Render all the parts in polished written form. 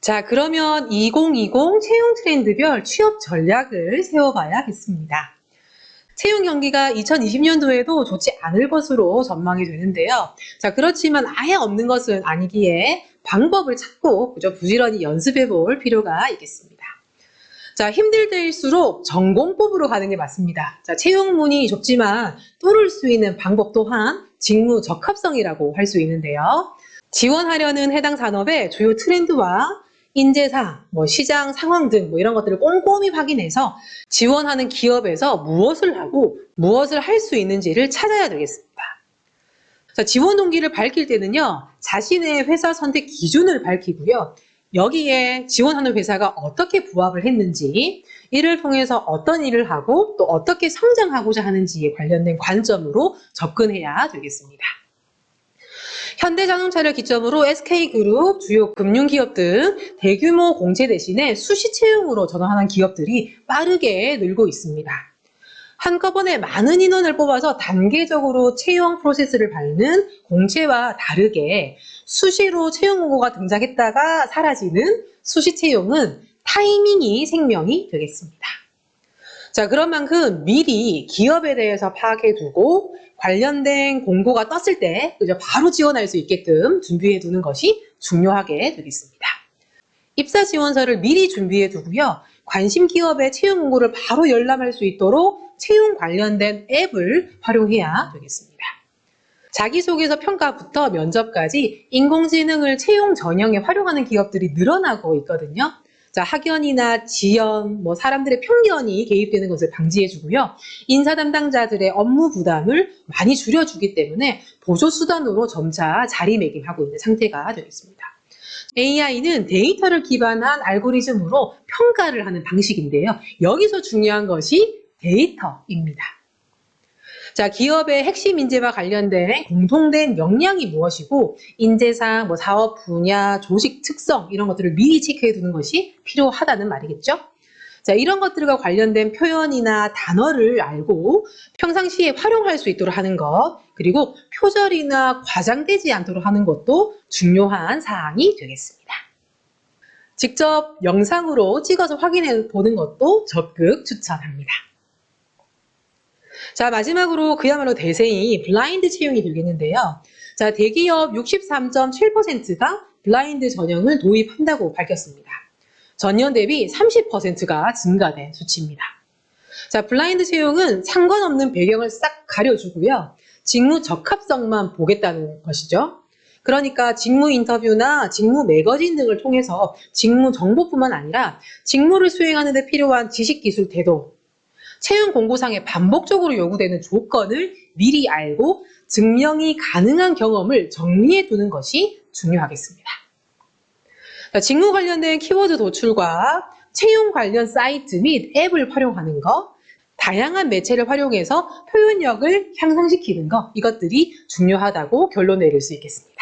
자, 그러면 2020 채용 트렌드별 취업 전략을 세워봐야겠습니다. 채용 경기가 2020년도에도 좋지 않을 것으로 전망이 되는데요. 자, 그렇지만 아예 없는 것은 아니기에 방법을 찾고 그저 부지런히 연습해 볼 필요가 있겠습니다. 자, 힘들 때일수록 전공법으로 가는 게 맞습니다. 자, 채용문이 좁지만 뚫을 수 있는 방법 또한 직무 적합성이라고 할 수 있는데요. 지원하려는 해당 산업의 주요 트렌드와 인재상, 시장 상황 등 이런 것들을 꼼꼼히 확인해서 지원하는 기업에서 무엇을 하고 무엇을 할 수 있는지를 찾아야 되겠습니다. 자, 지원 동기를 밝힐 때는요, 자신의 회사 선택 기준을 밝히고요. 여기에 지원하는 회사가 어떻게 부합을 했는지, 이를 통해서 어떤 일을 하고 또 어떻게 성장하고자 하는지에 관련된 관점으로 접근해야 되겠습니다. 현대자동차를 기점으로 SK그룹, 주요 금융기업 등 대규모 공채 대신에 수시 채용으로 전환하는 기업들이 빠르게 늘고 있습니다. 한꺼번에 많은 인원을 뽑아서 단계적으로 채용 프로세스를 밟는 공채와 다르게 수시로 채용 공고가 등장했다가 사라지는 수시 채용은 타이밍이 생명이 되겠습니다. 자, 그런 만큼 미리 기업에 대해서 파악해두고 관련된 공고가 떴을 때 바로 지원할 수 있게끔 준비해두는 것이 중요하게 되겠습니다. 입사 지원서를 미리 준비해두고요. 관심 기업의 채용 공고를 바로 열람할 수 있도록 채용 관련된 앱을 활용해야 되겠습니다. 자기소개서 평가부터 면접까지 인공지능을 채용 전형에 활용하는 기업들이 늘어나고 있거든요. 자, 학연이나 지연, 사람들의 편견이 개입되는 것을 방지해주고요. 인사 담당자들의 업무 부담을 많이 줄여주기 때문에 보조수단으로 점차 자리매김하고 있는 상태가 되겠습니다. AI는 데이터를 기반한 알고리즘으로 평가를 하는 방식인데요. 여기서 중요한 것이 데이터입니다. 자, 기업의 핵심 인재와 관련된 공통된 역량이 무엇이고 인재상, 사업 분야, 조직 특성 이런 것들을 미리 체크해 두는 것이 필요하다는 말이겠죠. 자, 이런 것들과 관련된 표현이나 단어를 알고 평상시에 활용할 수 있도록 하는 것, 그리고 표절이나 과장되지 않도록 하는 것도 중요한 사항이 되겠습니다. 직접 영상으로 찍어서 확인해 보는 것도 적극 추천합니다. 자, 마지막으로 그야말로 대세인 블라인드 채용이 되겠는데요. 자, 대기업 63.7%가 블라인드 전형을 도입한다고 밝혔습니다. 전년 대비 30%가 증가된 수치입니다. 자, 블라인드 채용은 상관없는 배경을 싹 가려주고요. 직무 적합성만 보겠다는 것이죠. 그러니까 직무 인터뷰나 직무 매거진 등을 통해서 직무 정보뿐만 아니라 직무를 수행하는 데 필요한 지식, 기술, 태도, 채용 공고상에 반복적으로 요구되는 조건을 미리 알고 증명이 가능한 경험을 정리해 두는 것이 중요하겠습니다. 자, 직무 관련된 키워드 도출과 채용 관련 사이트 및 앱을 활용하는 것, 다양한 매체를 활용해서 표현력을 향상시키는 것, 이것들이 중요하다고 결론 내릴 수 있겠습니다.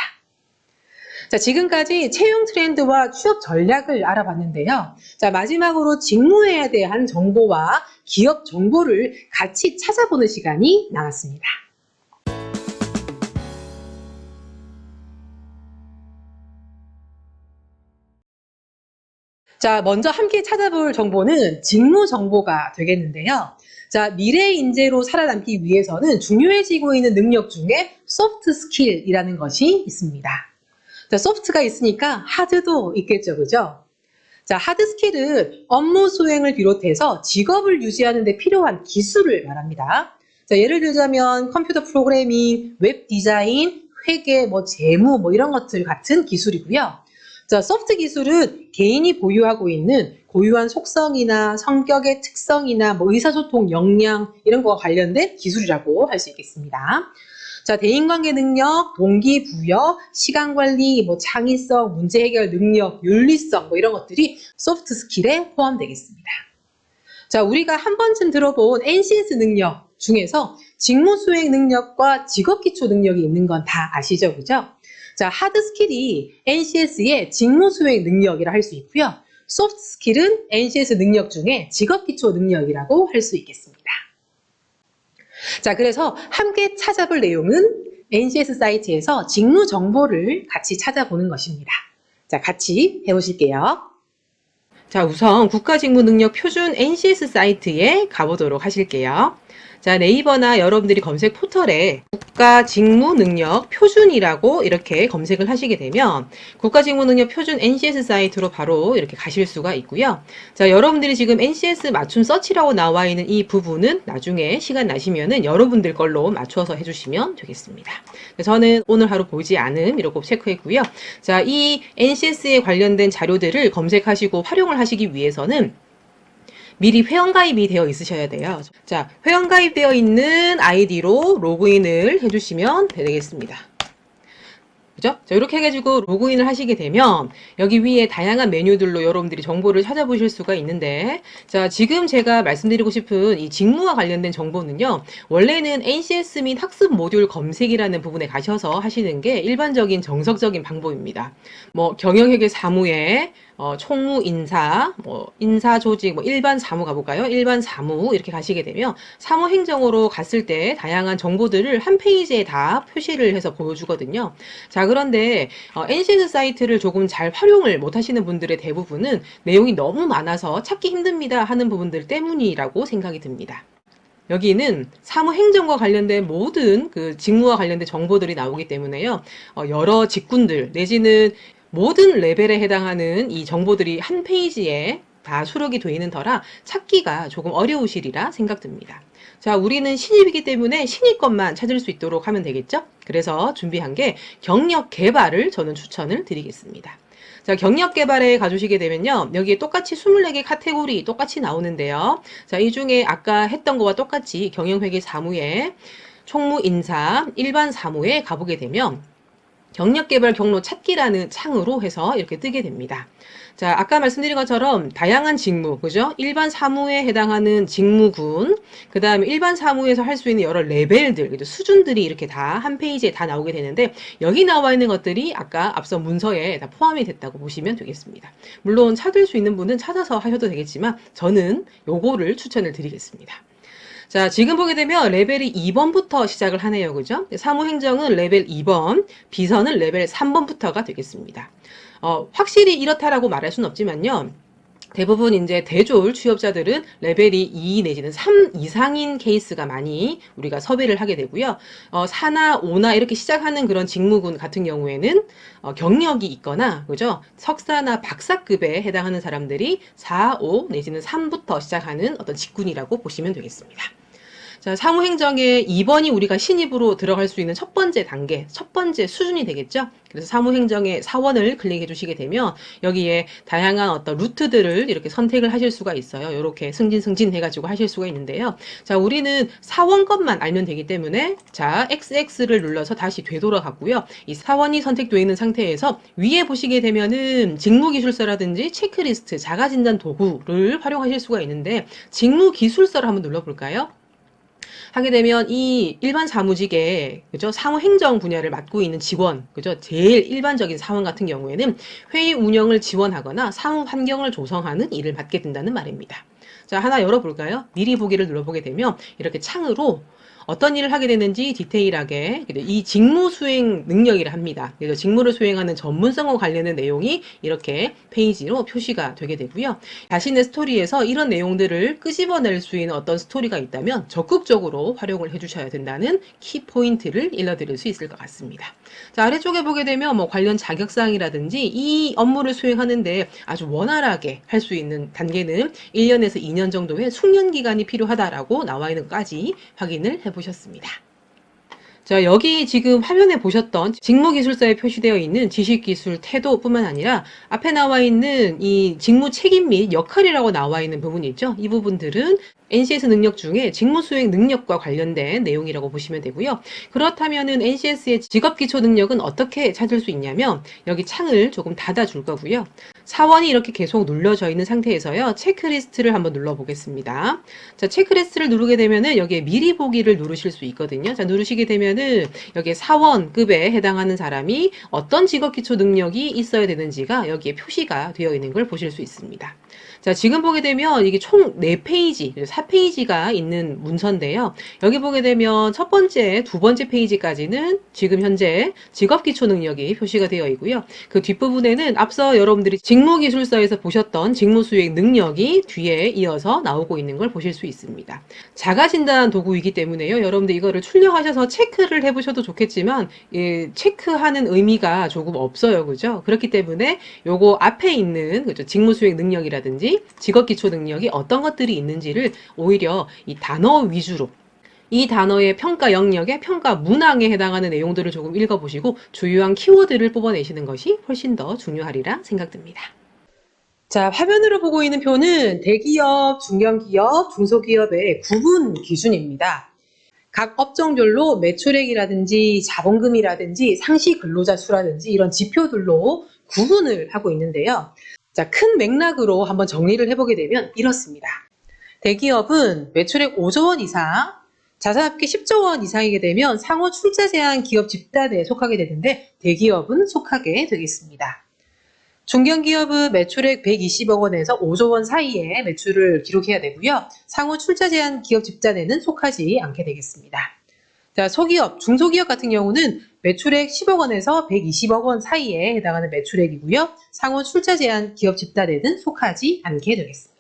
자, 지금까지 채용 트렌드와 취업 전략을 알아봤는데요. 자, 마지막으로 직무에 대한 정보와 기업 정보를 같이 찾아보는 시간이 나왔습니다. 자, 먼저 함께 찾아볼 정보는 직무 정보가 되겠는데요. 자, 미래 인재로 살아남기 위해서는 중요해지고 있는 능력 중에 소프트 스킬이라는 것이 있습니다. 자, 소프트가 있으니까 하드도 있겠죠, 그죠? 자, 하드 스킬은 업무 수행을 비롯해서 직업을 유지하는 데 필요한 기술을 말합니다. 자, 예를 들자면 컴퓨터 프로그래밍, 웹 디자인, 회계, 재무 이런 것들 같은 기술이고요. 자, 소프트 기술은 개인이 보유하고 있는 고유한 속성이나 성격의 특성이나 의사소통 역량 이런 거와 관련된 기술이라고 할 수 있겠습니다. 자, 대인관계 능력, 동기부여, 시간관리, 창의성, 문제 해결 능력, 윤리성 이런 것들이 소프트 스킬에 포함되겠습니다. 자, 우리가 한 번쯤 들어본 NCS 능력 중에서 직무 수행 능력과 직업 기초 능력이 있는 건 다 아시죠, 그죠? 자, 하드 스킬이 NCS의 직무 수행 능력이라 할 수 있고요. 소프트 스킬은 NCS 능력 중에 직업 기초 능력이라고 할 수 있겠습니다. 자, 그래서 함께 찾아볼 내용은 NCS 사이트에서 직무 정보를 같이 찾아보는 것입니다. 자, 같이 해보실게요. 자, 우선 국가직무능력 표준 NCS 사이트에 가보도록 하실게요. 자, 네이버나 여러분들이 검색 포털에 국가직무능력 표준이라고 이렇게 검색을 하시게 되면 국가직무능력 표준 NCS 사이트로 바로 이렇게 가실 수가 있고요. 자, 여러분들이 지금 NCS 맞춤 서치라고 나와 있는 이 부분은 나중에 시간 나시면은 여러분들 걸로 맞춰서 해주시면 되겠습니다. 저는 오늘 하루 보지 않음 이렇게 체크했고요. 자, 이 NCS에 관련된 자료들을 검색하시고 활용을 하시기 위해서는 미리 회원가입이 되어 있으셔야 돼요. 자, 회원가입되어 있는 아이디로 로그인을 해주시면 되겠습니다. 그죠? 자, 이렇게 해가지고 로그인을 하시게 되면 여기 위에 다양한 메뉴들로 여러분들이 정보를 찾아보실 수가 있는데, 자, 지금 제가 말씀드리고 싶은 이 직무와 관련된 정보는요, 원래는 NCS 및 학습 모듈 검색이라는 부분에 가셔서 하시는 게 일반적인 정석적인 방법입니다. 뭐 경영회계 사무에 총무 인사, 인사 조직, 일반 사무 가볼까요? 일반 사무 이렇게 가시게 되면 사무 행정으로 갔을 때 다양한 정보들을 한 페이지에 다 표시를 해서 보여주거든요. 자, 그런데 NCS 사이트를 조금 잘 활용을 못 하시는 분들의 대부분은 내용이 너무 많아서 찾기 힘듭니다 하는 부분들 때문이라고 생각이 듭니다. 여기는 사무행정과 관련된 모든 그 직무와 관련된 정보들이 나오기 때문에요. 여러 직군들 내지는 모든 레벨에 해당하는 이 정보들이 한 페이지에 다 수록이 되어 있는 터라 찾기가 조금 어려우시리라 생각됩니다. 자, 우리는 신입이기 때문에 신입 것만 찾을 수 있도록 하면 되겠죠? 그래서 준비한 게 경력 개발을 저는 추천을 드리겠습니다. 자, 경력 개발에 가주시게 되면요. 여기에 똑같이 24개 카테고리 똑같이 나오는데요. 자, 이 중에 아까 했던 거와 똑같이 경영회계 사무에 총무 인사 일반 사무에 가보게 되면 경력개발 경로 찾기라는 창으로 해서 이렇게 뜨게 됩니다. 자, 아까 말씀드린 것처럼 다양한 직무, 그죠? 일반 사무에 해당하는 직무군, 그 다음에 일반 사무에서 할 수 있는 여러 레벨들, 그죠? 수준들이 이렇게 다 한 페이지에 다 나오게 되는데, 여기 나와 있는 것들이 아까 앞서 문서에 다 포함이 됐다고 보시면 되겠습니다. 물론 찾을 수 있는 분은 찾아서 하셔도 되겠지만, 저는 요거를 추천을 드리겠습니다. 자, 지금 보게 되면 레벨이 2번부터 시작을 하네요. 그죠? 사무행정은 레벨 2번, 비서는 레벨 3번부터가 되겠습니다. 확실히 이렇다라고 말할 수는 없지만요. 대부분 이제 대졸 취업자들은 레벨이 2 내지는 3 이상인 케이스가 많이 우리가 섭외를 하게 되고요. 4나 5나 이렇게 시작하는 그런 직무군 같은 경우에는 경력이 있거나, 그죠? 석사나 박사급에 해당하는 사람들이 4, 5 내지는 3부터 시작하는 어떤 직군이라고 보시면 되겠습니다. 자, 사무행정의 2번이 우리가 신입으로 들어갈 수 있는 첫 번째 단계, 첫 번째 수준이 되겠죠? 그래서 사무행정의 사원을 클릭해 주시게 되면 여기에 다양한 어떤 루트들을 이렇게 선택을 하실 수가 있어요. 이렇게 승진 해가지고 하실 수가 있는데요. 자, 우리는 사원 것만 알면 되기 때문에 자, XX를 눌러서 다시 되돌아갔고요. 이 사원이 선택되어 있는 상태에서 위에 보시게 되면은 직무기술서라든지 체크리스트, 자가진단 도구를 활용하실 수가 있는데 직무기술서를 한번 눌러볼까요? 하게 되면 이 일반 사무직에, 그죠? 사무행정 분야를 맡고 있는 직원, 그죠? 제일 일반적인 사원 같은 경우에는 회의 운영을 지원하거나 사무 환경을 조성하는 일을 맡게 된다는 말입니다. 자, 하나 열어볼까요? 미리 보기를 눌러보게 되면 이렇게 창으로 어떤 일을 하게 되는지 디테일하게 이 직무 수행 능력이라 합니다. 그래서 직무를 수행하는 전문성과 관련된 내용이 이렇게 페이지로 표시가 되게 되고요. 자신의 스토리에서 이런 내용들을 끄집어낼 수 있는 어떤 스토리가 있다면 적극적으로 활용을 해주셔야 된다는 키포인트를 일러드릴 수 있을 것 같습니다. 자, 아래쪽에 보게 되면 뭐 관련 자격사항이라든지 이 업무를 수행하는데 아주 원활하게 할 수 있는 단계는 1년에서 2년 정도의 숙련 기간이 필요하다라고 나와 있는 것까지 확인을 해보셨습니다. 자, 여기 지금 화면에 보셨던 직무기술서에 표시되어 있는 지식기술 태도뿐만 아니라 앞에 나와 있는 이 직무 책임 및 역할이라고 나와 있는 부분이 있죠. 이 부분들은 NCS 능력 중에 직무수행 능력과 관련된 내용이라고 보시면 되고요. 그렇다면은 NCS의 직업기초 능력은 어떻게 찾을 수 있냐면 여기 창을 조금 닫아줄 거고요. 사원이 이렇게 계속 눌러져 있는 상태에서요. 체크리스트를 한번 눌러보겠습니다. 자, 체크리스트를 누르게 되면은 여기에 미리 보기를 누르실 수 있거든요. 자, 누르시게 되면은 여기에 사원급에 해당하는 사람이 어떤 직업기초 능력이 있어야 되는지가 여기에 표시가 되어 있는 걸 보실 수 있습니다. 자, 지금 보게 되면 이게 총 4페이지, 4페이지가 있는 문서인데요. 여기 보게 되면 첫 번째, 두 번째 페이지까지는 지금 현재 직업기초 능력이 표시가 되어 있고요. 그 뒷부분에는 앞서 여러분들이 직무기술서에서 보셨던 직무수행 능력이 뒤에 이어서 나오고 있는 걸 보실 수 있습니다. 자가진단 도구이기 때문에요. 여러분들 이거를 출력하셔서 체크를 해보셔도 좋겠지만, 체크하는 의미가 조금 없어요. 그죠? 그렇기 때문에 요거 앞에 있는, 그죠? 직무수행 능력이라든지 직업기초 능력이 어떤 것들이 있는지를 오히려 이 단어 위주로 이 단어의 평가 영역의 평가 문항에 해당하는 내용들을 조금 읽어보시고 주요한 키워드를 뽑아내시는 것이 훨씬 더 중요하리라 생각됩니다. 자, 화면으로 보고 있는 표는 대기업, 중견기업, 중소기업의 구분 기준입니다. 각 업종별로 매출액이라든지 자본금이라든지 상시 근로자 수라든지 이런 지표들로 구분을 하고 있는데요. 자, 큰 맥락으로 한번 정리를 해보게 되면 이렇습니다. 대기업은 매출액 5조 원 이상, 자산합계 10조 원 이상이게 되면 상호 출자 제한 기업 집단에 속하게 되는데 대기업은 속하게 되겠습니다. 중견기업은 매출액 120억 원에서 5조 원 사이에 매출을 기록해야 되고요. 상호 출자 제한 기업 집단에는 속하지 않게 되겠습니다. 자, 소기업, 중소기업 같은 경우는 매출액 10억 원에서 120억 원 사이에 해당하는 매출액이고요. 상호 출자 제한 기업 집단에는 속하지 않게 되겠습니다.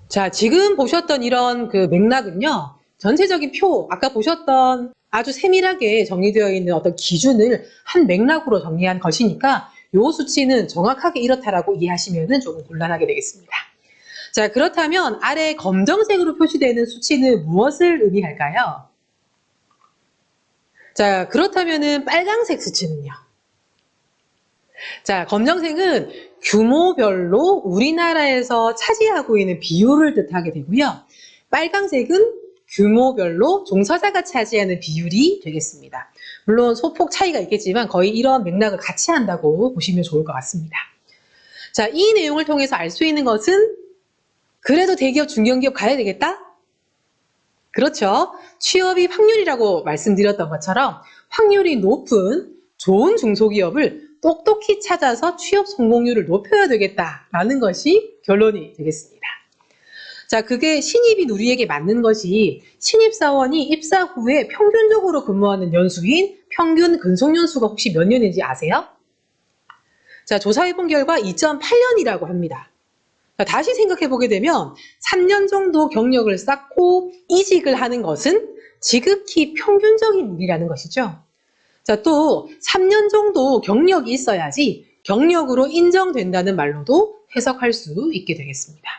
자, 지금 보셨던 이런 그 맥락은요. 전체적인 표, 아까 보셨던 아주 세밀하게 정리되어 있는 어떤 기준을 한 맥락으로 정리한 것이니까 요 수치는 정확하게 이렇다라고 이해하시면 조금 곤란하게 되겠습니다. 자, 그렇다면 아래 검정색으로 표시되는 수치는 무엇을 의미할까요? 자, 그렇다면은 빨강색 수치는요? 자, 검정색은 규모별로 우리나라에서 차지하고 있는 비율을 뜻하게 되고요. 빨강색은 규모별로 종사자가 차지하는 비율이 되겠습니다. 물론 소폭 차이가 있겠지만 거의 이런 맥락을 같이 한다고 보시면 좋을 것 같습니다. 자, 이 내용을 통해서 알 수 있는 것은 그래도 대기업, 중견기업 가야 되겠다? 그렇죠. 취업이 확률이라고 말씀드렸던 것처럼 확률이 높은 좋은 중소기업을 똑똑히 찾아서 취업 성공률을 높여야 되겠다라는 것이 결론이 되겠습니다. 자, 그게 신입인 우리에게 맞는 것이 신입사원이 입사 후에 평균적으로 근무하는 연수인 평균 근속연수가 혹시 몇 년인지 아세요? 자, 조사해본 결과 2.8년이라고 합니다. 자, 다시 생각해보게 되면 3년 정도 경력을 쌓고 이직을 하는 것은 지극히 평균적인 일이라는 것이죠. 자, 또 3년 정도 경력이 있어야지 경력으로 인정된다는 말로도 해석할 수 있게 되겠습니다.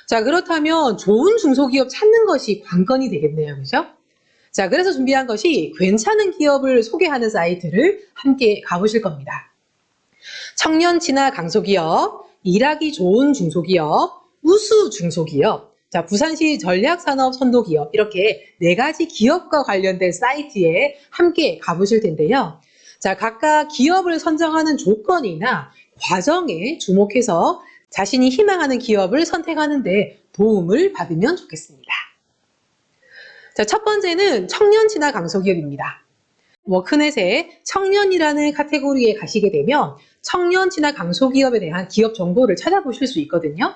자, 그렇다면 좋은 중소기업 찾는 것이 관건이 되겠네요. 그죠? 자, 그래서 준비한 것이 괜찮은 기업을 소개하는 사이트를 함께 가보실 겁니다. 청년 친화 강소기업, 일하기 좋은 중소기업, 우수 중소기업, 자, 부산시 전략산업 선도기업 이렇게 4가지 기업과 관련된 사이트에 함께 가보실 텐데요. 자, 각각 기업을 선정하는 조건이나 과정에 주목해서 자신이 희망하는 기업을 선택하는 데 도움을 받으면 좋겠습니다. 자, 첫 번째는 청년 친화 강소기업입니다. 워크넷에 청년이라는 카테고리에 가시게 되면 청년 친화 강소기업에 대한 기업 정보를 찾아보실 수 있거든요.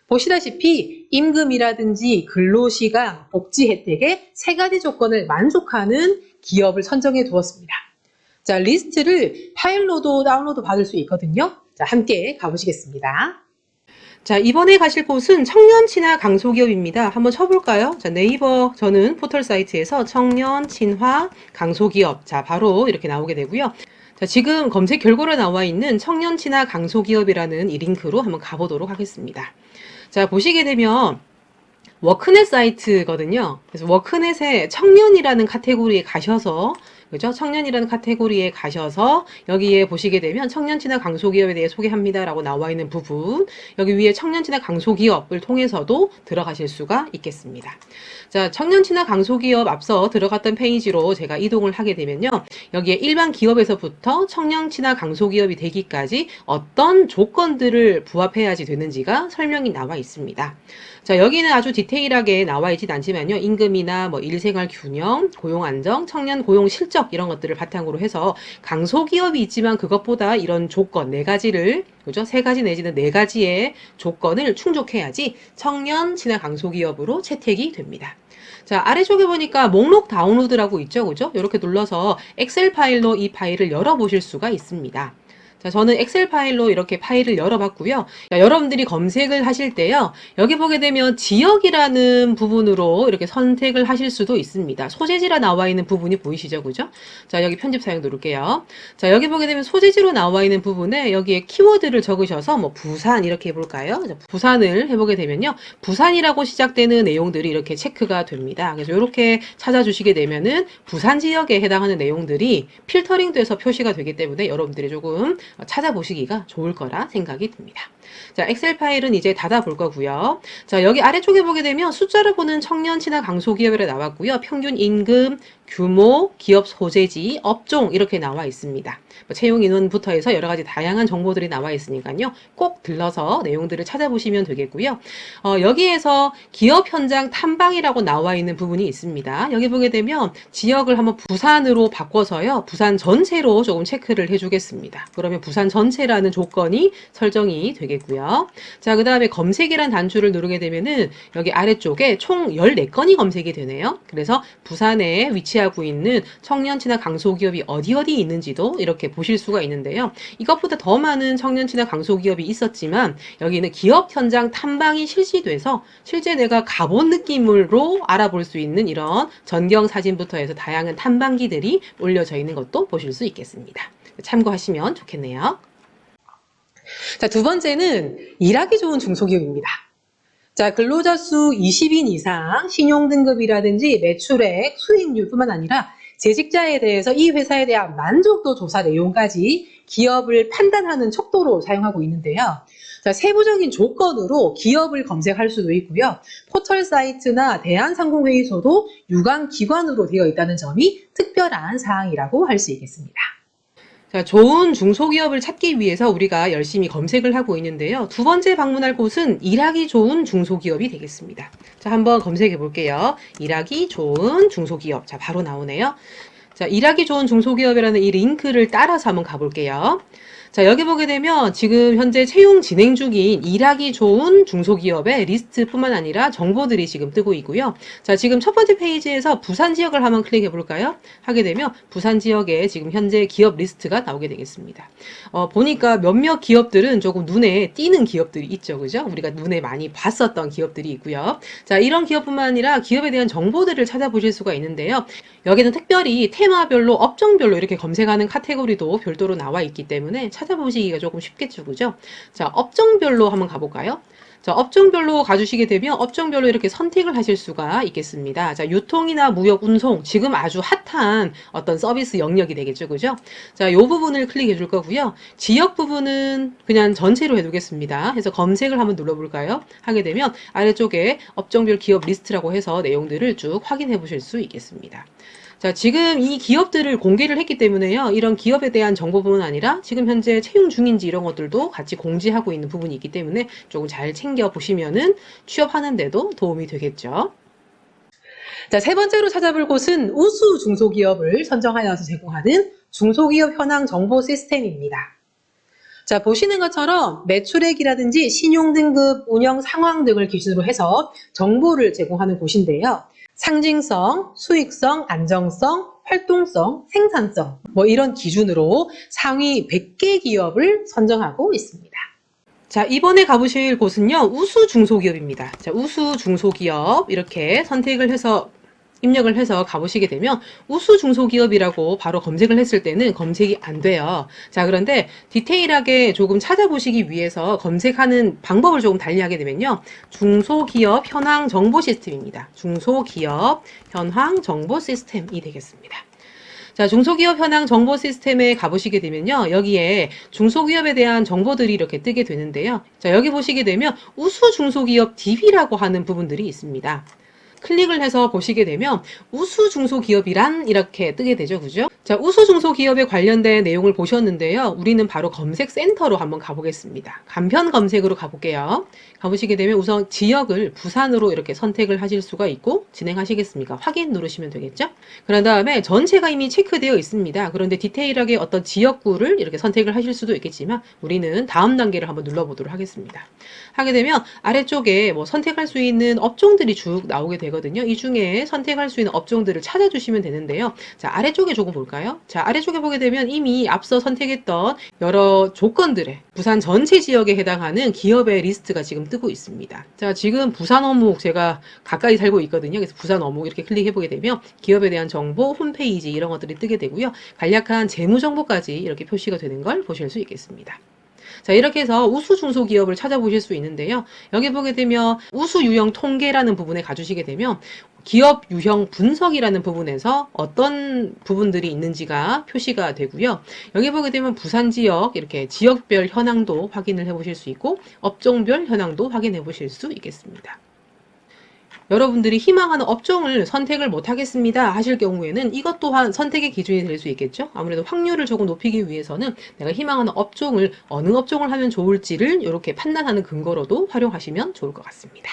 보시다시피 임금이라든지 근로시간, 복지 혜택의 3가지 조건을 만족하는 기업을 선정해 두었습니다. 자, 리스트를 파일로도 다운로드 받을 수 있거든요. 자, 함께 가보시겠습니다. 자, 이번에 가실 곳은 청년 친화 강소기업입니다. 한번 쳐볼까요? 자, 네이버 저는 포털 사이트에서 청년 친화 강소기업. 자, 바로 이렇게 나오게 되고요. 자, 지금 검색 결과로 나와 있는 청년 친화 강소기업이라는 이 링크로 한번 가보도록 하겠습니다. 자, 보시게 되면 워크넷 사이트거든요. 그래서 워크넷에 청년이라는 카테고리에 가셔서 그죠? 청년이라는 카테고리에 가셔서 여기에 보시게 되면 청년 친화 강소기업에 대해 소개합니다라고 나와 있는 부분, 여기 위에 청년 친화 강소기업을 통해서도 들어가실 수가 있겠습니다. 자, 청년 친화 강소기업 앞서 들어갔던 페이지로 제가 이동을 하게 되면요. 여기에 일반 기업에서부터 청년 친화 강소기업이 되기까지 어떤 조건들을 부합해야지 되는지가 설명이 나와 있습니다. 자, 여기는 아주 디테일하게 나와 있진 않지만요. 임금이나 뭐 일생활 균형, 고용 안정, 청년 고용 실적 있죠. 이런 것들을 바탕으로 해서 강소기업이 있지만 그것보다 이런 조건 네 가지를, 그죠? 세 가지 내지는 네 가지의 조건을 충족해야지 청년 친화 강소기업으로 채택이 됩니다. 자, 아래쪽에 보니까 목록 다운로드라고 있죠, 그죠? 이렇게 눌러서 엑셀 파일로 이 파일을 열어보실 수가 있습니다. 자, 저는 엑셀 파일로 이렇게 파일을 열어봤고요. 자, 여러분들이 검색을 하실 때요. 여기 보게 되면 지역이라는 부분으로 이렇게 선택을 하실 수도 있습니다. 소재지라 나와 있는 부분이 보이시죠? 그죠? 자, 여기 편집 사용 누를게요. 자, 여기 보게 되면 소재지로 나와 있는 부분에 여기에 키워드를 적으셔서 뭐 부산 이렇게 해볼까요? 자, 부산을 해보게 되면요. 부산이라고 시작되는 내용들이 이렇게 체크가 됩니다. 그래서 이렇게 찾아주시게 되면은 부산 지역에 해당하는 내용들이 필터링 돼서 표시가 되기 때문에 여러분들이 조금 찾아보시기가 좋을 거라 생각이 듭니다. 자, 엑셀 파일은 이제 닫아볼 거고요. 자, 여기 아래쪽에 보게 되면 숫자를 보는 청년 친화 강소기업이라 나왔고요. 평균 임금, 규모, 기업 소재지, 업종 이렇게 나와 있습니다. 채용 인원부터 해서 여러 가지 다양한 정보들이 나와 있으니까요. 꼭 들러서 내용들을 찾아보시면 되겠고요. 여기에서 기업 현장 탐방이라고 나와 있는 부분이 있습니다. 여기 보게 되면 지역을 한번 부산으로 바꿔서요. 부산 전체로 조금 체크를 해주겠습니다. 그러면 부산 전체라는 조건이 설정이 되겠고요. 자, 그 다음에 검색이란 단추를 누르게 되면은 여기 아래쪽에 총 14건이 검색이 되네요. 그래서 부산에 위치하고 있는 청년 친화 강소기업이 어디 있는지도 이렇게 보실 수가 있는데요. 이것보다 더 많은 청년 친화 강소기업이 있었지만 여기는 기업 현장 탐방이 실시돼서 실제 내가 가본 느낌으로 알아볼 수 있는 이런 전경 사진부터 해서 다양한 탐방기들이 올려져 있는 것도 보실 수 있겠습니다. 참고하시면 좋겠네요. 자, 두 번째는 일하기 좋은 중소기업입니다. 자, 근로자 수 20인 이상, 신용등급이라든지 매출액, 수익률뿐만 아니라 재직자에 대해서 이 회사에 대한 만족도 조사 내용까지 기업을 판단하는 척도로 사용하고 있는데요. 자, 세부적인 조건으로 기업을 검색할 수도 있고요. 포털 사이트나 대한상공회의소도 유관 기관으로 되어 있다는 점이 특별한 사항이라고 할 수 있겠습니다. 자, 좋은 중소기업을 찾기 위해서 우리가 열심히 검색을 하고 있는데요. 두 번째 방문할 곳은 일하기 좋은 중소기업이 되겠습니다. 자, 한번 검색해 볼게요. 일하기 좋은 중소기업. 자, 바로 나오네요. 자, 일하기 좋은 중소기업이라는 이 링크를 따라서 한번 가볼게요. 자, 여기 보게 되면 지금 현재 채용 진행 중인 일하기 좋은 중소기업의 리스트뿐만 아니라 정보들이 지금 뜨고 있고요. 자, 지금 첫 번째 페이지에서 부산 지역을 한번 클릭해 볼까요? 하게 되면 부산 지역에 지금 현재 기업 리스트가 나오게 되겠습니다. 보니까 몇몇 기업들은 조금 눈에 띄는 기업들이 있죠. 그죠? 우리가 눈에 많이 봤었던 기업들이 있고요. 자, 이런 기업뿐만 아니라 기업에 대한 정보들을 찾아보실 수가 있는데요. 여기는 특별히 테마별로, 업종별로 이렇게 검색하는 카테고리도 별도로 나와 있기 때문에 찾아보시기가 조금 쉽겠죠, 그죠? 자, 업종별로 한번 가볼까요? 자, 업종별로 가주시게 되면 업종별로 이렇게 선택을 하실 수가 있겠습니다. 자, 유통이나 무역, 운송, 지금 아주 핫한 어떤 서비스 영역이 되겠죠, 그죠? 자, 요 부분을 클릭해 줄 거고요. 지역 부분은 그냥 전체로 해두겠습니다. 해서 검색을 한번 눌러볼까요? 하게 되면 아래쪽에 업종별 기업 리스트라고 해서 내용들을 쭉 확인해 보실 수 있겠습니다. 자, 지금 이 기업들을 공개를 했기 때문에요. 이런 기업에 대한 정보뿐만 아니라 지금 현재 채용 중인지 이런 것들도 같이 공지하고 있는 부분이 있기 때문에 조금 잘 챙겨보시면은 취업하는 데도 도움이 되겠죠. 자, 세 번째로 찾아볼 곳은 우수 중소기업을 선정하여서 제공하는 중소기업 현황 정보 시스템입니다. 자, 보시는 것처럼 매출액이라든지 신용등급, 운영 상황 등을 기준으로 해서 정보를 제공하는 곳인데요. 상징성, 수익성, 안정성, 활동성, 생산성 이런 기준으로 상위 100개 기업을 선정하고 있습니다. 자, 이번에 가보실 곳은요. 우수 중소기업입니다. 자, 우수 중소기업 이렇게 선택을 해서 입력을 해서 가보시게 되면 우수 중소기업이라고 바로 검색을 했을 때는 검색이 안 돼요. 자, 그런데 디테일하게 조금 찾아보시기 위해서 검색하는 방법을 조금 달리하게 되면요. 중소기업 현황 정보 시스템입니다. 중소기업 현황 정보 시스템이 되겠습니다. 자, 중소기업 현황 정보 시스템에 가보시게 되면요. 여기에 중소기업에 대한 정보들이 이렇게 뜨게 되는데요. 자, 여기 보시게 되면 우수 중소기업 DB라고 하는 부분들이 있습니다. 클릭을 해서 보시게 되면 우수 중소기업이란 이렇게 뜨게 되죠. 그죠? 자, 우수 중소기업에 관련된 내용을 보셨는데요. 우리는 바로 검색 센터로 한번 가보겠습니다. 간편 검색으로 가볼게요. 가보시게 되면 우선 지역을 부산으로 이렇게 선택을 하실 수가 있고 진행하시겠습니까? 확인 누르시면 되겠죠? 그런 다음에 전체가 이미 체크되어 있습니다. 그런데 디테일하게 어떤 지역구를 이렇게 선택을 하실 수도 있겠지만 우리는 다음 단계를 한번 눌러보도록 하겠습니다. 하게 되면 아래쪽에 뭐 선택할 수 있는 업종들이 쭉 나오게 되거든요. 이 중에 선택할 수 있는 업종들을 찾아주시면 되는데요. 자, 아래쪽에 조금 볼까요? 자, 아래쪽에 보게 되면 이미 앞서 선택했던 여러 조건들에 부산 전체 지역에 해당하는 기업의 리스트가 지금 뜨고 있습니다. 자, 지금 부산 어묵 제가 가까이 살고 있거든요. 그래서 부산 어묵 이렇게 클릭해보게 되면 기업에 대한 정보, 홈페이지 이런 것들이 뜨게 되고요. 간략한 재무 정보까지 이렇게 표시가 되는 걸 보실 수 있겠습니다. 자, 이렇게 해서 우수 중소기업을 찾아보실 수 있는데요. 여기 보게 되면 우수 유형 통계라는 부분에 가주시게 되면 기업 유형 분석이라는 부분에서 어떤 부분들이 있는지가 표시가 되고요. 여기 보게 되면 부산 지역 이렇게 지역별 현황도 확인을 해보실 수 있고 업종별 현황도 확인해 보실 수 있겠습니다. 여러분들이 희망하는 업종을 선택을 못하겠습니다 하실 경우에는 이것 또한 선택의 기준이 될 수 있겠죠. 아무래도 확률을 조금 높이기 위해서는 내가 희망하는 업종을 어느 업종을 하면 좋을지를 이렇게 판단하는 근거로도 활용하시면 좋을 것 같습니다.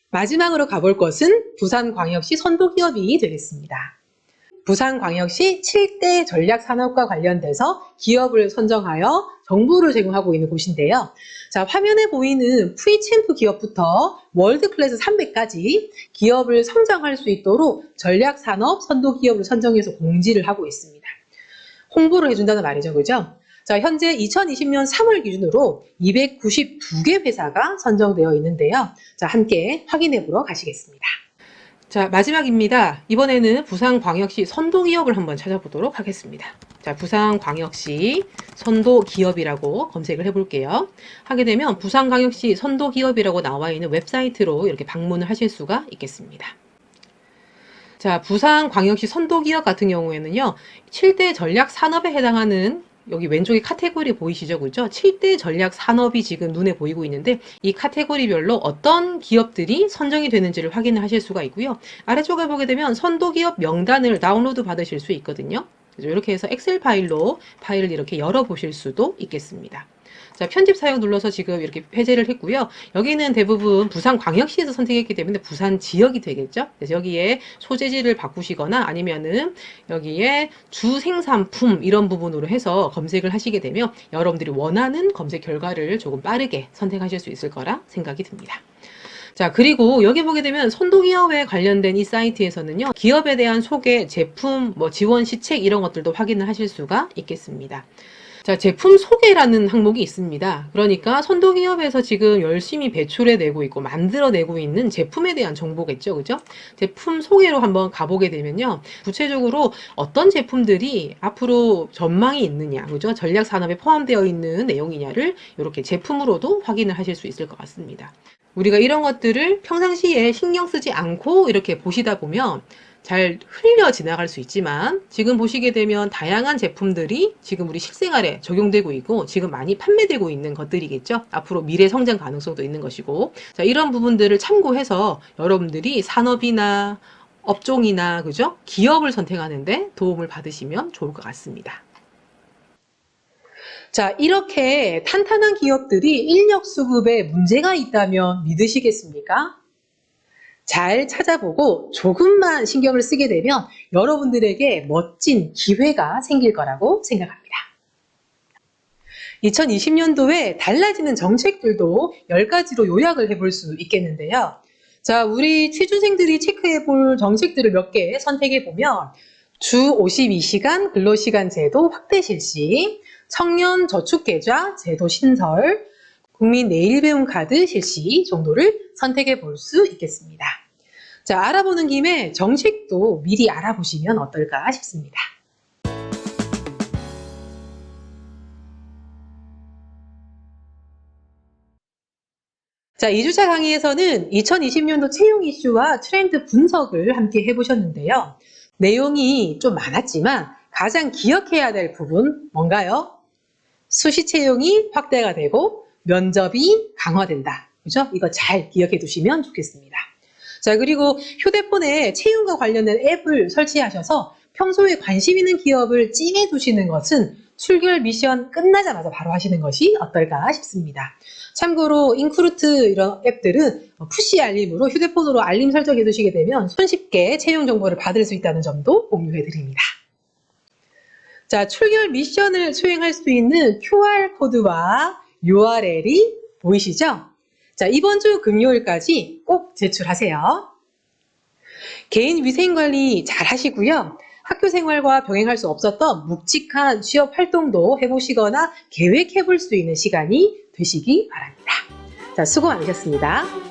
마지막으로 가볼 것은 부산광역시 선도기업이 되겠습니다. 부산광역시 7대 전략산업과 관련돼서 기업을 선정하여 정보를 제공하고 있는 곳인데요. 자, 화면에 보이는 프리챔프 기업부터 월드클래스 300까지 기업을 성장할 수 있도록 전략산업 선도기업을 선정해서 공지를 하고 있습니다. 홍보를 해준다는 말이죠. 그죠? 자, 현재 2020년 3월 기준으로 292개 회사가 선정되어 있는데요. 자, 함께 확인해 보러 가시겠습니다. 자, 마지막입니다. 이번에는 부산광역시 선도기업을 한번 찾아보도록 하겠습니다. 자, 부산광역시 선도기업이라고 검색을 해볼게요. 하게 되면 부산광역시 선도기업이라고 나와 있는 웹사이트로 이렇게 방문을 하실 수가 있겠습니다. 자, 부산광역시 선도기업 같은 경우에는요, 7대 전략 산업에 해당하는 여기 왼쪽에 카테고리 보이시죠? 그죠? 7대 전략 산업이 지금 눈에 보이고 있는데 이 카테고리별로 어떤 기업들이 선정이 되는지를 확인을 하실 수가 있고요. 아래쪽에 보게 되면 선도기업 명단을 다운로드 받으실 수 있거든요. 그래서 이렇게 해서 엑셀 파일로 파일을 이렇게 열어보실 수도 있겠습니다. 자, 편집 사용 눌러서 지금 이렇게 회제를 했고요. 여기는 대부분 부산광역시에서 선택했기 때문에 부산 지역이 되겠죠. 그래서 여기에 소재지를 바꾸시거나 아니면은 여기에 주생산품 이런 부분으로 해서 검색을 하시게 되면 여러분들이 원하는 검색 결과를 조금 빠르게 선택하실 수 있을 거라 생각이 듭니다. 자, 그리고 여기 보게 되면 선도기업에 관련된 이 사이트에서는요, 기업에 대한 소개, 제품, 뭐 지원 시책 이런 것들도 확인을 하실 수가 있겠습니다. 자, 제품 소개라는 항목이 있습니다. 그러니까 선도기업에서 지금 열심히 배출해내고 있고 만들어내고 있는 제품에 대한 정보겠죠. 그죠? 제품 소개로 한번 가보게 되면요. 구체적으로 어떤 제품들이 앞으로 전망이 있느냐, 그죠? 전략 산업에 포함되어 있는 내용이냐를 이렇게 제품으로도 확인을 하실 수 있을 것 같습니다. 우리가 이런 것들을 평상시에 신경 쓰지 않고 이렇게 보시다 보면 잘 흘려 지나갈 수 있지만 지금 보시게 되면 다양한 제품들이 지금 우리 실생활에 적용되고 있고 지금 많이 판매되고 있는 것들이겠죠. 앞으로 미래 성장 가능성도 있는 것이고 자, 이런 부분들을 참고해서 여러분들이 산업이나 업종이나 그죠? 기업을 선택하는데 도움을 받으시면 좋을 것 같습니다. 자, 이렇게 탄탄한 기업들이 인력 수급에 문제가 있다면 믿으시겠습니까? 잘 찾아보고 조금만 신경을 쓰게 되면 여러분들에게 멋진 기회가 생길 거라고 생각합니다. 2020년도에 달라지는 정책들도 10가지로 요약을 해볼 수 있겠는데요. 자, 우리 취준생들이 체크해 볼 정책들을 몇 개 선택해 보면 주 52시간 근로시간 제도 확대 실시, 청년 저축계좌 제도 신설, 국민 내일 배움 카드 실시 정도를 선택해 볼 수 있겠습니다. 자, 알아보는 김에 정책도 미리 알아보시면 어떨까 싶습니다. 자, 2주차 강의에서는 2020년도 채용 이슈와 트렌드 분석을 함께 해보셨는데요. 내용이 좀 많았지만 가장 기억해야 될 부분 뭔가요? 수시 채용이 확대가 되고 면접이 강화된다. 그죠? 이거 잘 기억해 두시면 좋겠습니다. 자, 그리고 휴대폰에 채용과 관련된 앱을 설치하셔서 평소에 관심 있는 기업을 찜해 두시는 것은 출결 미션 끝나자마자 바로 하시는 것이 어떨까 싶습니다. 참고로 인크루트 이런 앱들은 푸시 알림으로 휴대폰으로 알림 설정해 두시게 되면 손쉽게 채용 정보를 받을 수 있다는 점도 공유해 드립니다. 자, 출결 미션을 수행할 수 있는 QR코드와 URL이 보이시죠? 자, 이번 주 금요일까지 꼭 제출하세요. 개인 위생 관리 잘 하시고요. 학교 생활과 병행할 수 없었던 묵직한 취업 활동도 해보시거나 계획해 볼 수 있는 시간이 되시기 바랍니다. 자, 수고 많으셨습니다.